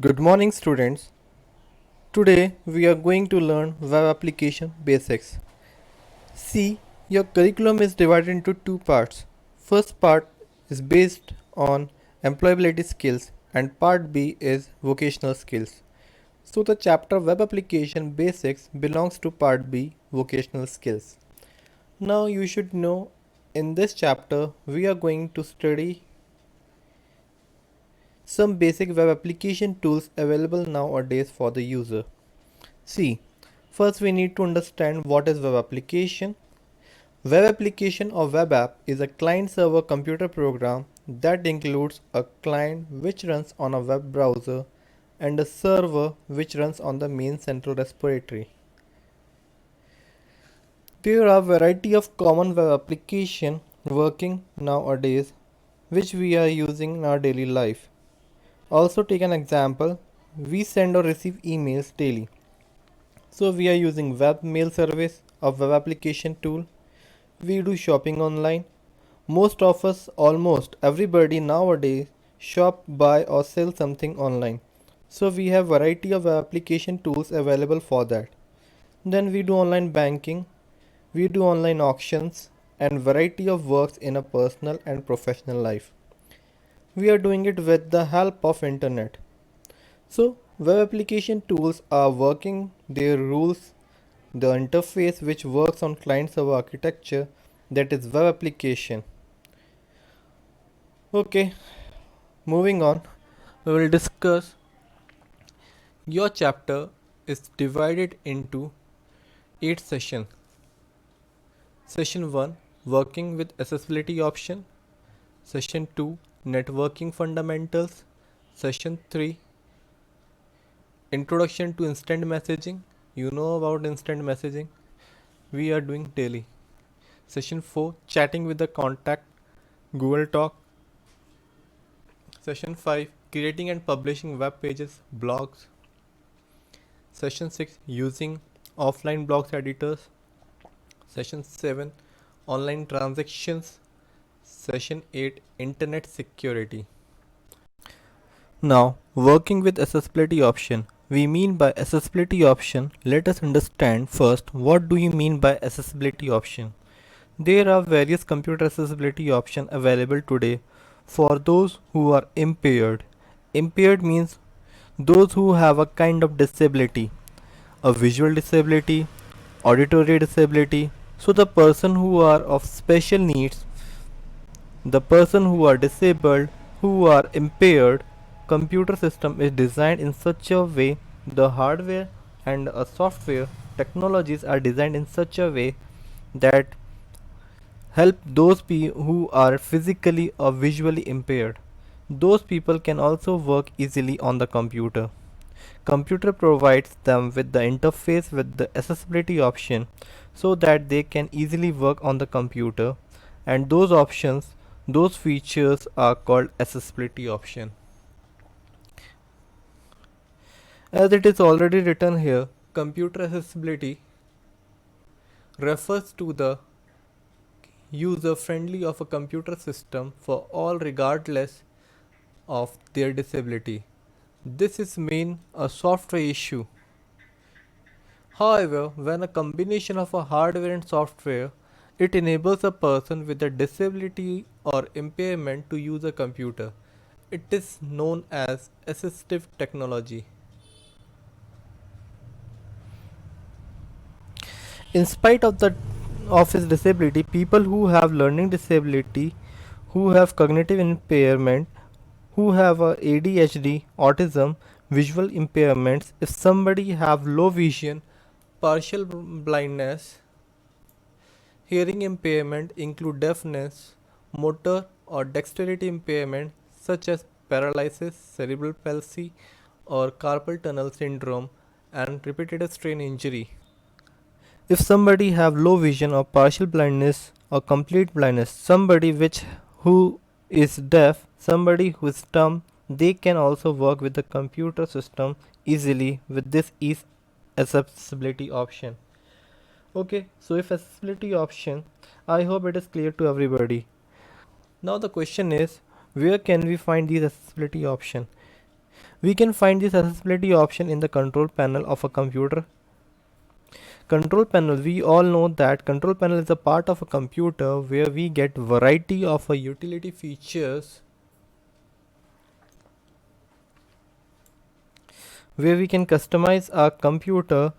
Good morning, students. Today we are going to learn web application basics. See, your curriculum is divided into two parts. First part is based on employability skills and part B is vocational skills. So the chapter web application basics belongs to part B vocational skills. Now you should know in this chapter we are going to study some basic web application tools available nowadays for the user. See, first we need to understand what is web application. Web application or web app is a client-server computer program that includes a client which runs on a web browser and a server which runs on the main central repository. There are a variety of common web application working nowadays which we are using in our daily life. Also take an example, we send or receive emails daily. So we are using web mail service, a web application tool. We do shopping online. Most of us, almost everybody nowadays, shop, buy or sell something online. So we have variety of application tools available for that. Then we do online banking, we do online auctions and variety of works in a personal and professional life. We are doing it with the help of internet. So web application tools are working their rules, the interface which works on client server architecture, that is web application. Okay, moving on, we will discuss. Your chapter is divided into 8 sessions. Session 1, working with accessibility option. Session 2, networking fundamentals. Session 3, introduction to instant messaging. You know about instant messaging. We are doing daily. Session 4, chatting with the contact, Google Talk. Session 5, creating and publishing web pages, blogs. Session 6, using offline blogs editors. Session 7, online transactions. Session 8, internet security. Now, working with accessibility option. We mean by accessibility option, let us understand first what do you mean by accessibility option. There are various computer accessibility options available today for those who are impaired. Impaired means those who have a kind of disability, a visual disability, auditory disability. So the person who are of special needs, the person who are disabled, who are impaired, computer system is designed in such a way, the hardware and a software technologies are designed in such a way that help those people who are physically or visually impaired. Those people can also work easily on the computer. Computer provides them with the interface with the accessibility option so that they can easily work on the computer, and those options, those features are called accessibility option. As it is already written here, computer accessibility refers to the user friendly of a computer system for all regardless of their disability. This is main a software issue. However, when a combination of a hardware and software, it enables a person with a disability or impairment to use a computer. It is known as assistive technology. In spite of his disability, people who have learning disability, who have cognitive impairment, who have a ADHD, autism, visual impairments, if somebody have low vision, partial blindness, hearing impairment include deafness, motor or dexterity impairment such as paralysis, cerebral palsy or carpal tunnel syndrome and repetitive strain injury. If somebody have low vision or partial blindness or complete blindness, somebody which who is deaf, somebody who is dumb, they can also work with the computer system easily with this ease accessibility option. Okay, so if accessibility option, I hope it is clear to everybody. Now the question is, where can we find these accessibility option? We can find this accessibility option in the control panel of a computer. Control panel, we all know that control panel is a part of a computer where we get variety of a utility features, where we can customize our computer.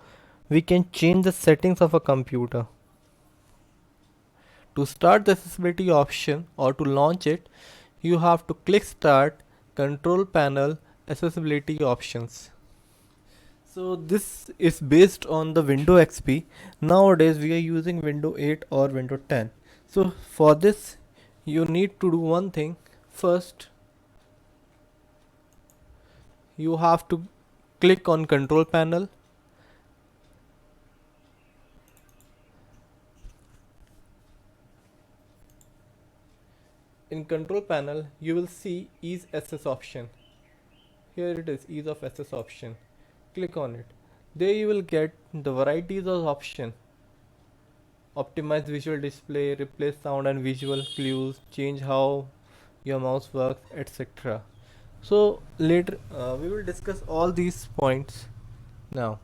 We can change the settings of a computer. To start the accessibility option or to launch it, you have to click start control panel accessibility options. So this is based on the Windows XP. Nowadays we are using Windows 8 or Windows 10. So for this you need to do one thing. First you have to click on control panel. In control panel you will see ease access option. Here it is, ease of access option. Click on it. There you will get the varieties of option. Optimize visual display, replace sound and visual clues, change how your mouse works, etc. So later we will discuss all these points now.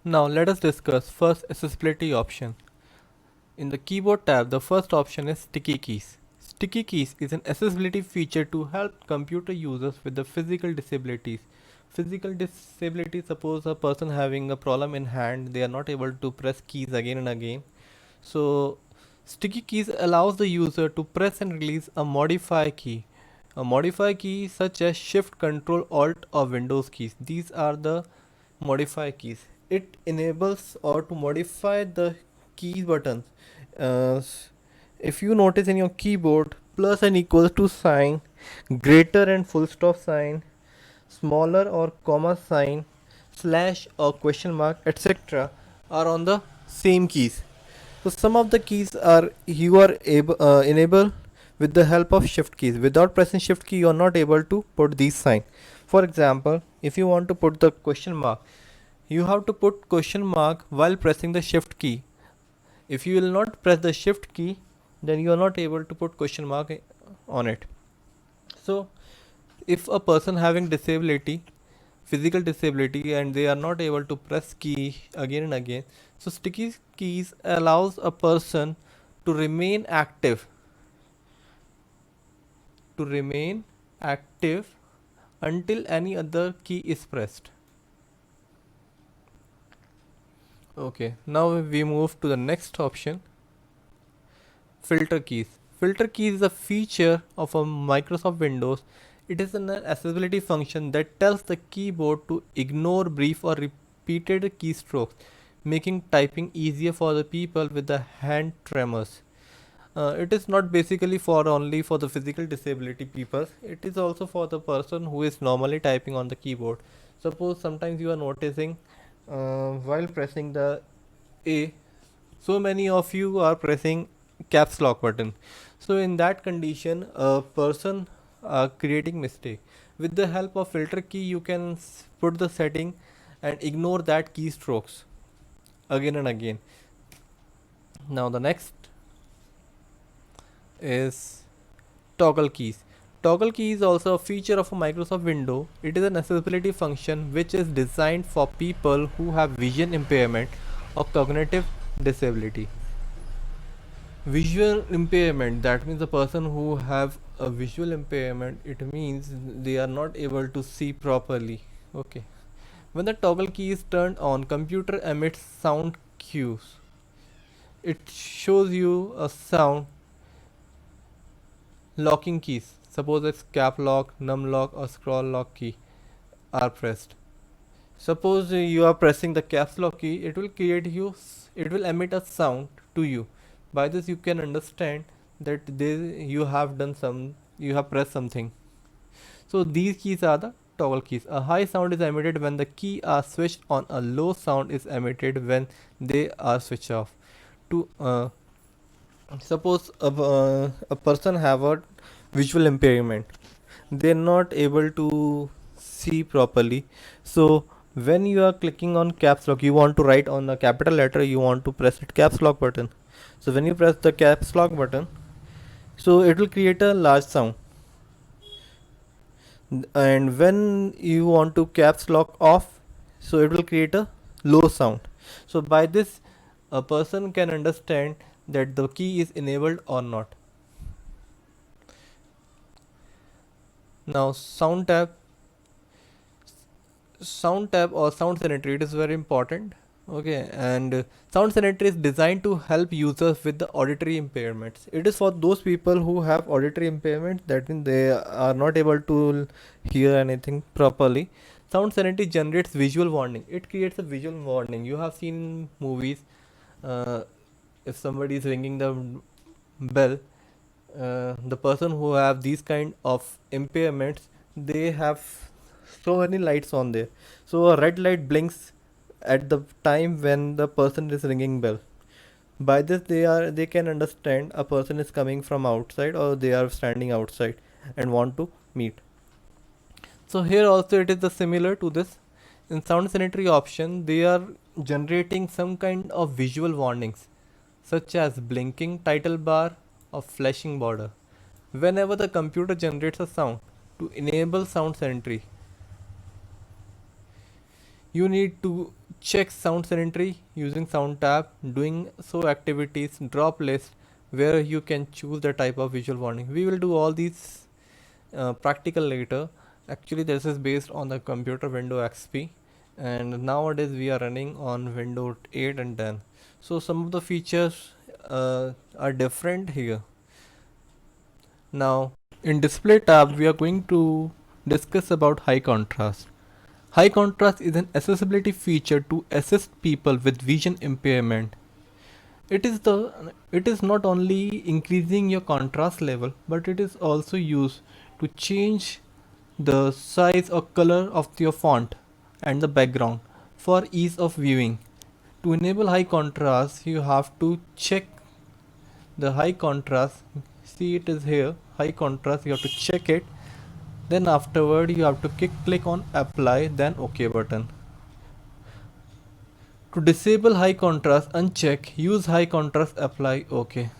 Now let us discuss first accessibility option. In the keyboard tab, the first option is sticky keys. Sticky keys is an accessibility feature to help computer users with the physical disabilities. Physical disability, suppose a person having a problem in hand, they are not able to press keys again and again. So sticky keys allows the user to press and release a modify key. A modify key such as Shift, Control, Alt or Windows keys. These are the modify keys. It enables or to modify the key buttons. If you notice in your keyboard, plus and equals to sign, greater and full stop sign, smaller or comma sign, slash or question mark, etc. are on the same keys. So some of the keys are you are able enable with the help of shift keys. Without pressing shift key you are not able to put these sign. For example, if you want to put the question mark, you have to put question mark while pressing the shift key. If you will not press the shift key, then you are not able to put question mark on it. So if a person having disability, physical disability, and they are not able to press key again and again, so sticky keys allows a person to remain active until any other key is pressed. Okay, now we move to the next option, filter keys. Filter keys is a feature of a Microsoft Windows. It is an accessibility function that tells the keyboard to ignore brief or repeated keystrokes, making typing easier for the people with the hand tremors. It is not basically for only for the physical disability people. It is also for the person who is normally typing on the keyboard. Suppose sometimes you are noticing while pressing the A, so many of you are pressing caps lock button. So in that condition, a person creating mistake. With the help of filter key, you can put the setting and ignore that keystrokes again and again. Now the next is toggle keys. Toggle key is also a feature of a Microsoft Windows. It is an accessibility function which is designed for people who have vision impairment or cognitive disability. Visual impairment, that means the person who have a visual impairment, it means they are not able to see properly. Okay. When the toggle key is turned on, computer emits sound cues. It shows you a sound locking keys. Suppose it's cap lock, num lock or scroll lock key are pressed. Suppose you are pressing the caps lock key, it will emit a sound to you. By this you can understand that you have pressed something. So these keys are the toggle keys. A high sound is emitted when the key are switched on. A low sound is emitted when they are switched off. To suppose a person have a visual impairment, they're not able to see properly. So when you are clicking on caps lock, you want to write on a capital letter, you want to press it caps lock button. So when you press the caps lock button, so it will create a large sound. And when you want to caps lock off, so it will create a low sound. So by this, a person can understand that the key is enabled or not. Now sound tab or sound sanitary, it is very important. Okay, and sound sanitary is designed to help users with the auditory impairments. It is for those people who have auditory impairments, that means they are not able to hear anything properly. Sound sanitary generates visual warning. It creates a visual warning. You have seen movies, uh, if somebody is ringing the bell, the person who have these kind of impairments, they have so many lights on there. So a red light blinks at the time when the person is ringing bell. By this they can understand a person is coming from outside or they are standing outside and want to meet. So here also it is the similar to this. In sound sanitary option, they are generating some kind of visual warnings such as blinking title bar or flashing border. Whenever the computer generates a sound, to enable sound sanitary, you need to check sound sanitary using sound tab. Doing so activities drop list where you can choose the type of visual warning. We will do all these practical later. Actually this is based on the computer window XP, and nowadays we are running on Windows 8 and 10. So some of the features are different here. Now in display tab we are going to discuss about high contrast. High contrast is an accessibility feature to assist people with vision impairment. It is not only increasing your contrast level, but it is also used to change the size or color of your font and the background for ease of viewing. To enable high contrast, you have to check the high contrast. See, it is here, high contrast, you have to check it. Then afterward you have to click on apply, then OK button. To disable high contrast, uncheck, use high contrast, apply, OK.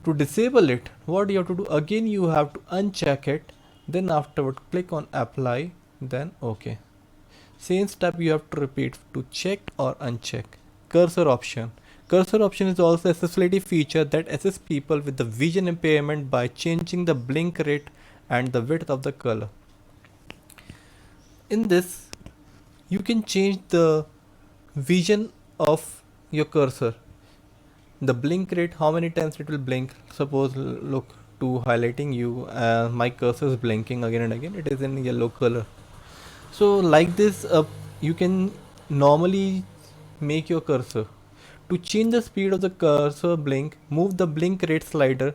To disable it, what you have to do, again you have to uncheck it, then afterward click on apply, then OK. Same step you have to repeat to check or uncheck. Cursor option. Cursor option is also accessibility feature that assists people with the vision impairment by changing the blink rate and the width of the color. In this, you can change the vision of your cursor. The blink rate, how many times it will blink. Suppose look to highlighting you, my cursor is blinking again and again. It is in yellow color. So like this, you can normally make your cursor. To change the speed of the cursor blink, move the blink rate slider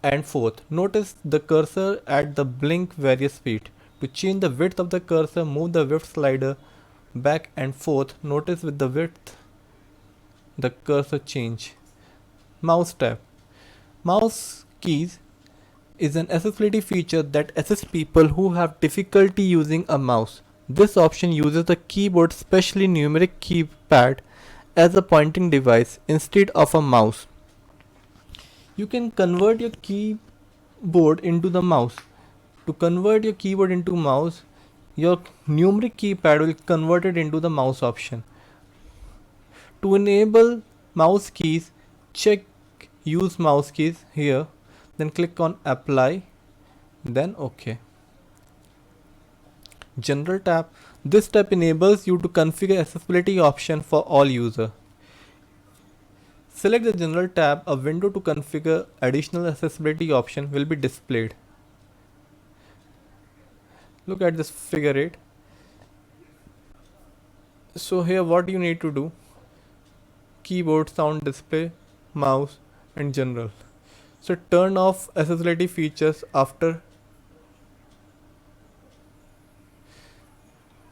and forth. Notice the cursor at the blink various speed. To change the width of the cursor, move the width slider back and forth. Notice with the width the cursor change. Mouse tab. Mouse keys is an accessibility feature that assists people who have difficulty using a mouse. This option uses the keyboard, especially numeric keypad, as a pointing device instead of a mouse. You can convert your keyboard into the mouse. To convert your keyboard into mouse, your numeric keypad will convert it into the mouse option. To enable mouse keys, check use mouse keys here, then click on apply, then OK. General tab. This tab enables you to configure accessibility option for all users. Select the general tab, a window to configure additional accessibility option will be displayed. Look at this figure 8. So here what you need to do, keyboard, sound, display, mouse and general. So turn off accessibility features after.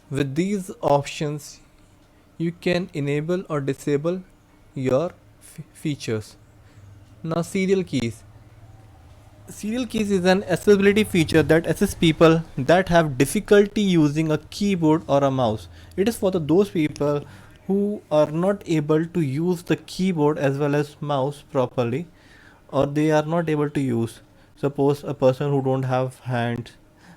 With these options, you can enable or disable your features. Now serial keys. Serial keys is an accessibility feature that assists people that have difficulty using a keyboard or a mouse. It is for those people who are not able to use the keyboard as well as mouse properly, or they are not able to use. Suppose a person who don't have hands,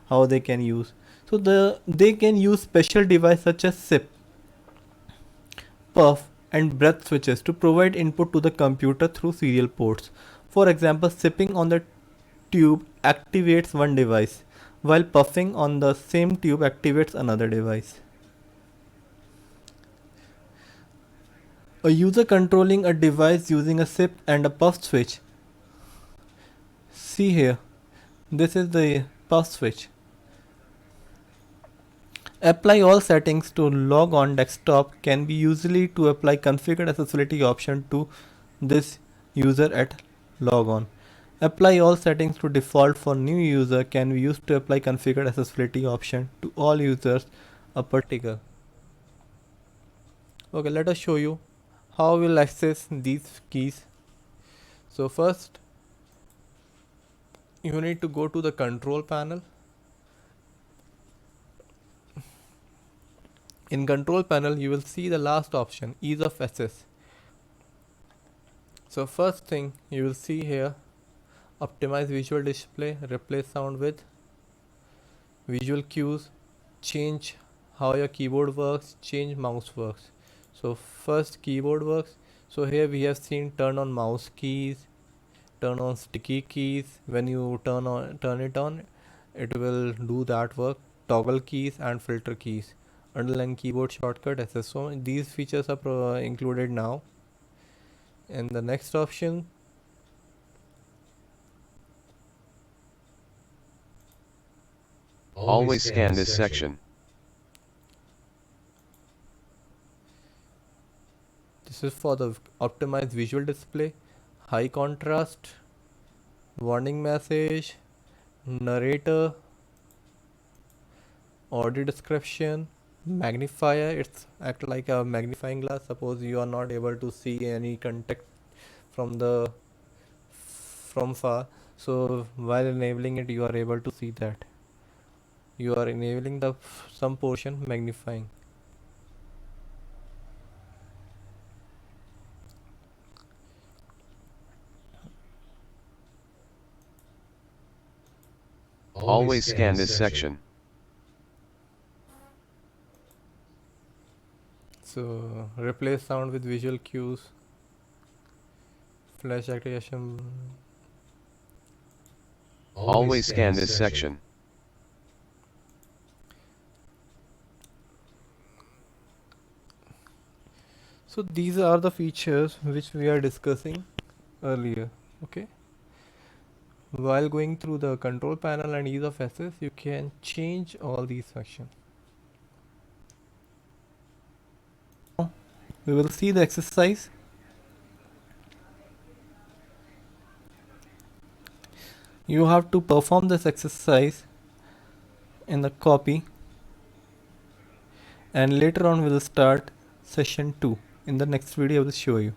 how they can use. So they can use special device such as SIP, puff and breath switches to provide input to the computer through serial ports. For example, sipping on the tube activates one device, while puffing on the same tube activates another device. A user controlling a device using a sip and a puff switch. See here, this is the puff switch. Apply all settings to log on desktop can be usually to apply configured accessibility option to this user at log on. Apply all settings to default for new user can be used to apply configured accessibility option to all users a particular. Okay, let us show you how we'll access these keys. So first you need to go to the control panel. In control panel you will see the last option, ease of access. So first thing you will see here, optimize visual display, replace sound with visual cues, change how your keyboard works, change mouse works. So first keyboard works. So here we have seen turn on mouse keys, turn on sticky keys. When you turn it on, it will do that work. Toggle keys and filter keys. Underline keyboard shortcut access. So these features are included now. And the next option, always scan this section. this is for the optimized visual display, high contrast, warning message, narrator, audio description, magnifier. It's act like a magnifying glass. Suppose you are not able to see any context from far, so while enabling it you are able to see that. You are enabling the some portion magnifying. Always scan this section. So replace sound with visual cues, flash activation. Always scan this section. So these are the features which we are discussing earlier. Okay, while going through the control panel and ease of access, you can change all these sections. We will see the exercise. You have to perform this exercise in the copy, and later on we will start session 2. In the next video I will show you.